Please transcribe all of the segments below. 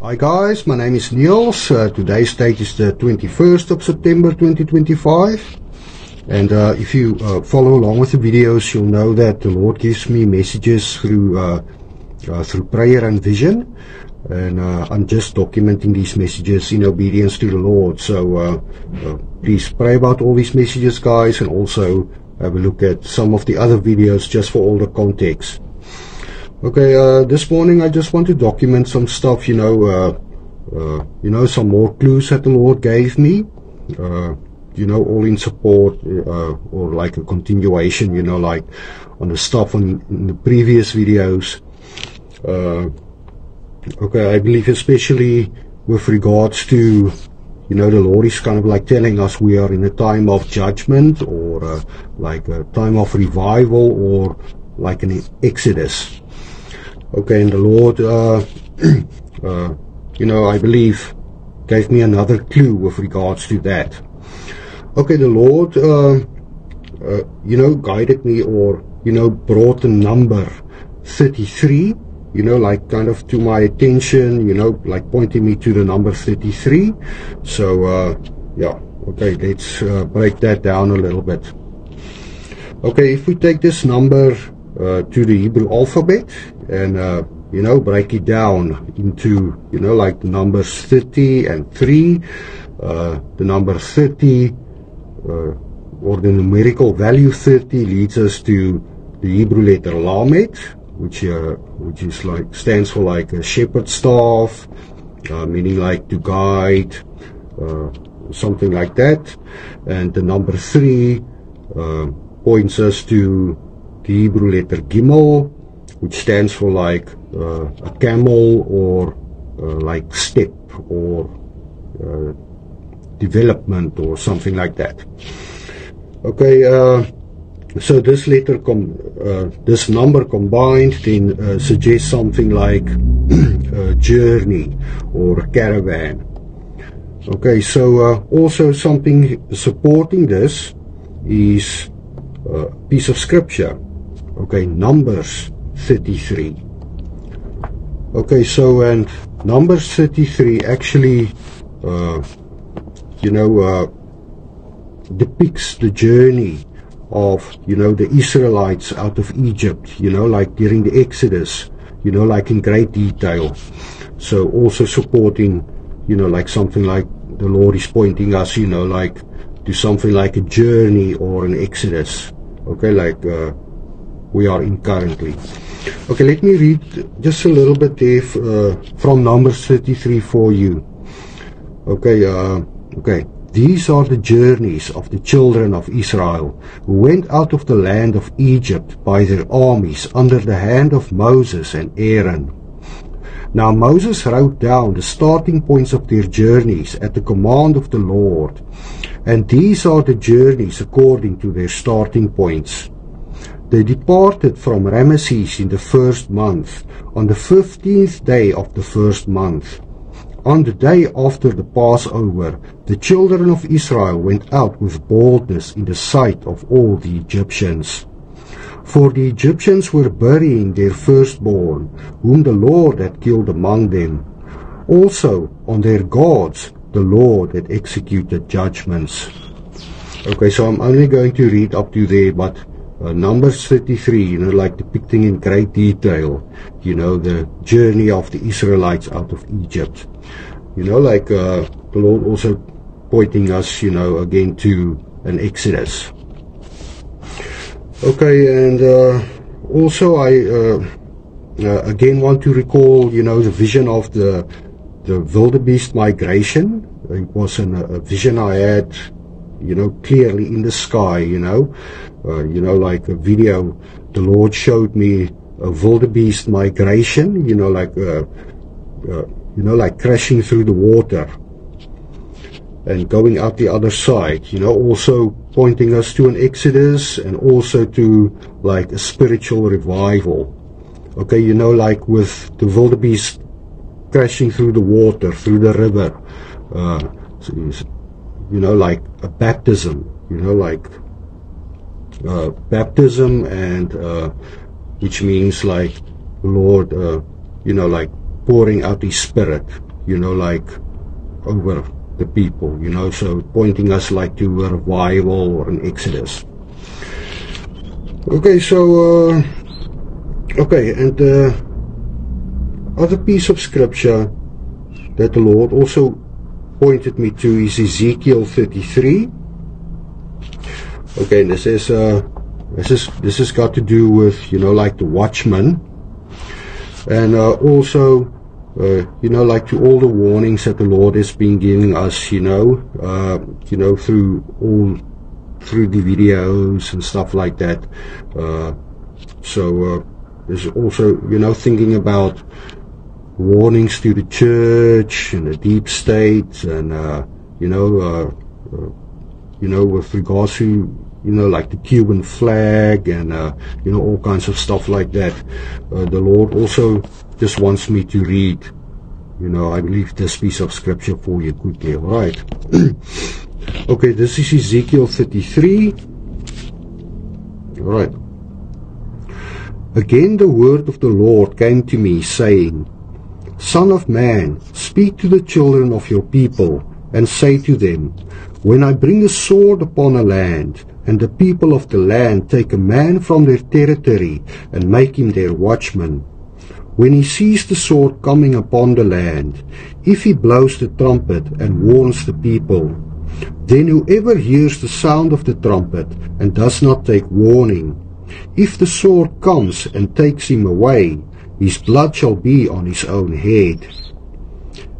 Hi guys, my name is Niels. Today's date is the 21st of September 2025. And if you follow along with the videos, you'll know that the Lord gives me messages through prayer and vision. And I'm just documenting these messages in obedience to the Lord. So please pray about all these messages, guys, and also have a look at some of the other videos just for all the context. Okay, this morning I just want to document some stuff, some more clues that the Lord gave me, all in support, or like a continuation, like on the stuff in the previous videos. Okay, I believe especially with regards to, the Lord is kind of like telling us we are in a time of judgment, or like a time of revival, or like an exodus. Okay, and the Lord, I believe gave me another clue with regards to that. Okay, the Lord, guided me, or, brought the number 33, like kind of to my attention, like pointing me to the number 33. So, yeah, okay, let's break that down a little bit. Okay, if we take this number to the Hebrew alphabet and break it down into like the numbers 30 and 3, the number 30 or the numerical value 30 leads us to the Hebrew letter Lamed, which is like stands for like a shepherd's staff, meaning like to guide, something like that. And the number 3 points us to the Hebrew letter Gimel, which stands for like a camel, or like step, or development, or something like that. Okay, so this letter this number combined then suggests something like a journey or a caravan. Okay, so also something supporting this is a piece of scripture. Okay, Numbers 33. Okay, so and Numbers 33 actually depicts the journey of the Israelites out of Egypt, like during the Exodus, like in great detail. So also supporting, like something like the Lord is pointing us, like to something like a journey or an Exodus. Okay, like we are in currently. Okay, let me read just a little bit there from Numbers 33 for you. Okay, okay. These are the journeys of the children of Israel, who went out of the land of Egypt by their armies under the hand of Moses and Aaron. Now Moses wrote down the starting points of their journeys at the command of the Lord, and these are the journeys according to their starting points. They departed from Ramesses in the first month, on the 15th day of the first month. On the day after the Passover, the children of Israel went out with boldness in the sight of all the Egyptians. For the Egyptians were burying their firstborn, whom the Lord had killed among them. Also on their gods the Lord had executed judgments. Okay, so I'm only going to read up to there, but Numbers 33, like depicting in great detail, the journey of the Israelites out of Egypt. Like the Lord also pointing us, again to an Exodus. Okay, and also I again want to recall, the vision of the wildebeest migration. It was a vision I had, clearly in the sky, like a video the Lord showed me, a wildebeest migration, like crashing through the water and going out the other side, also pointing us to an Exodus, and also to like a spiritual revival. Okay, like with the wildebeest crashing through the water, through the river, like a baptism, like baptism, and which means like Lord, like pouring out His Spirit, you know, like over the people, you know, so pointing us like to a revival or an Exodus. Okay, so okay, and the other piece of scripture that the Lord also pointed me to is Ezekiel 33. Okay, and this has got to do with, you know, like the watchman, and also you know, like to all the warnings that the Lord has been giving us, you know, through the videos and stuff like that. So there's also, you know, thinking about warnings to the church and the deep state, and you know, with regards to, you know, like the Cuban flag and you know, all kinds of stuff like that. The Lord also just wants me to read, you know, I believe this piece of scripture for you quickly. All right. Okay, this is Ezekiel 33. All right. Again the word of the Lord came to me, saying, Son of man, speak to the children of your people, and say to them, when I bring a sword upon a land, and the people of the land take a man from their territory, and make him their watchman, when he sees the sword coming upon the land, if he blows the trumpet and warns the people, then whoever hears the sound of the trumpet and does not take warning, if the sword comes and takes him away, his blood shall be on his own head.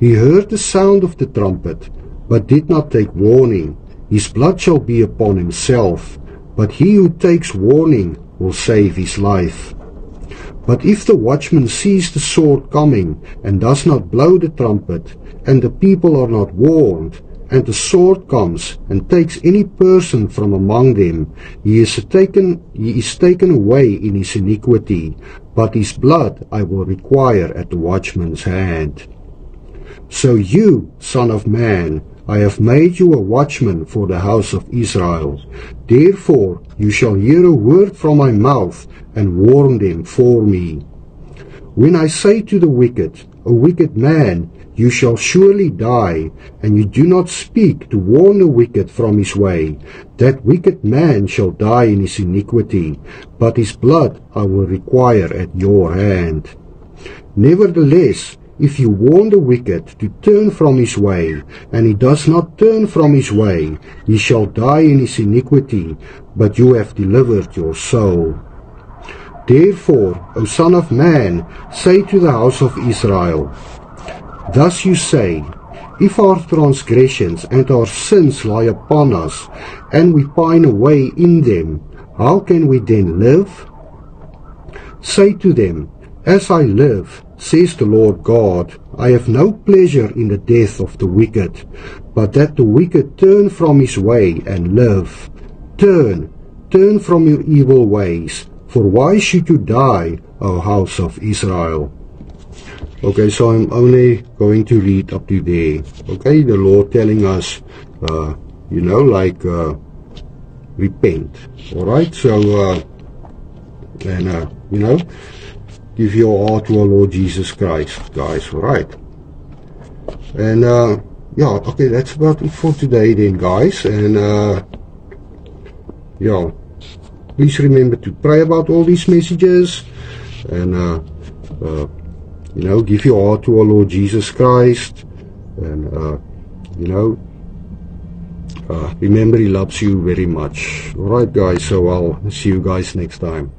He heard the sound of the trumpet, but did not take warning, his blood shall be upon himself, but he who takes warning will save his life. But if the watchman sees the sword coming, and does not blow the trumpet, and the people are not warned, and the sword comes, and takes any person from among them, he is taken away in his iniquity, but his blood I will require at the watchman's hand. So you, son of man, I have made you a watchman for the house of Israel. Therefore you shall hear a word from my mouth, and warn them for me. When I say to the wicked, a wicked man, you shall surely die, and you do not speak to warn the wicked from his way, that wicked man shall die in his iniquity, but his blood I will require at your hand. Nevertheless, if you warn the wicked to turn from his way, and he does not turn from his way, he shall die in his iniquity, but you have delivered your soul. Therefore, O Son of Man, say to the house of Israel, thus you say, if our transgressions and our sins lie upon us, and we pine away in them, how can we then live? Say to them, as I live, says the Lord God, I have no pleasure in the death of the wicked, but that the wicked turn from his way and live. Turn from your evil ways, for why should you die, O house of Israel? Okay, so I'm only going to read up to there. Okay, the Lord telling us, you know, like, repent. Alright, so, and, you know, give your heart to our Lord Jesus Christ, guys, alright? And, yeah, okay, that's about it for today then, guys, and, yeah, please remember to pray about all these messages, and, you know, give your heart to our Lord Jesus Christ, and, you know, remember He loves you very much. Alright, guys, so I'll see you guys next time.